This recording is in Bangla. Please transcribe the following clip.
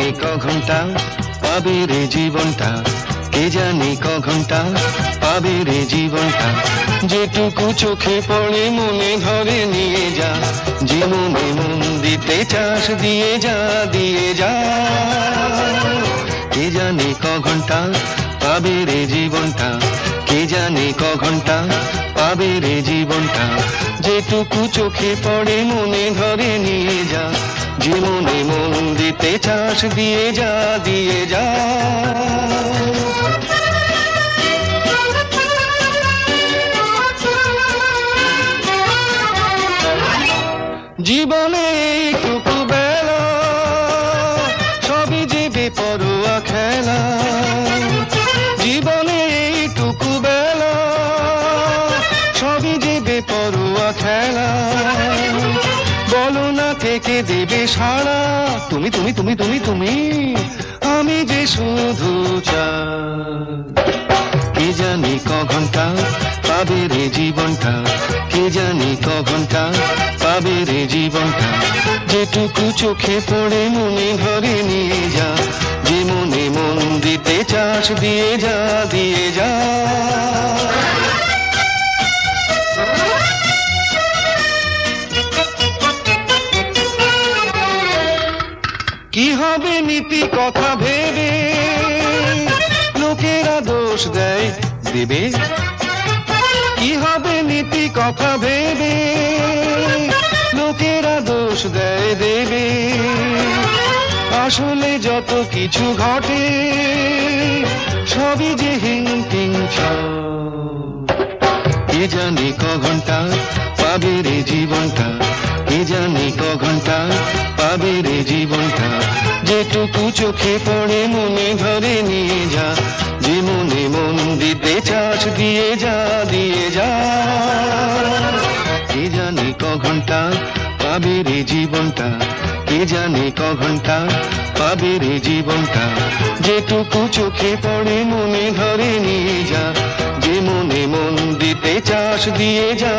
জানে ক ঘন্টা পাবে রে জীবনটা, কে জানে ক ঘন্টা পাবে রে জীবনটা, যেটুকু চোখে পড়ে মনে ধরে নিয়ে যা, যে মনে মন দিতে চাস দিয়ে যা দিয়ে যা। কে জানে ক ঘন্টা পাবে রে জীবনটা, কে জানে ক ঘন্টা পাবে রে জীবনটা, যেটুকু চোখে পড়ে মনে ধরে নিয়ে যা, যে মনে মন দিতে চাস দিয়ে যা দিয়ে যা। জীবনে এইটুকু বেলা সবই যে বেপরোয়া খেলা, জীবনে এইটুকু বেলা সবই যে বেপরোয়া খেলা, বলো না কে কে দেবে সাড়া, তুমি তুমি তুমি তুমি তুমি, আমি যে শুধু চাই। কে জানি ক ঘন্টা পাবে রে জীবনটা, কে জানি ক ঘন্টা পাবে রে জীবনটা, যেটুকু চোখে পড়ে মনে ধরে নিয়ে যা, যে মনে মন দিতে চাস দিয়ে যা দিয়ে যা। কি হবে নীতি কথা ভেবে লোকেরা দোষ দেয় দেবে, কি হবে নীতি কথা ভেবে লোকেরা দোষ দেয় দেবে, আসলে যত কিছু ঘটে সবই যে হিংটিং ছল। কে জানে ক ঘন্টা পাবে রে জীবনটা, কে জানে ক ঘন্টা পাবে রে জীবনটা, যেটুকু চোখে পড়ে মনে ধরে নিয়ে যা, যে মনে মন দিতে চাস দিয়ে যা দিয়ে যা। কে জানে ক ঘন্টা পাবে রে জীবনটা, কে জানে ক ঘন্টা পাবে রে জীবনটা, যেটুকু চোখে পড়ে মনে ধরে নিয়ে যা, যে মনে মন দিতে চাস দিয়ে যা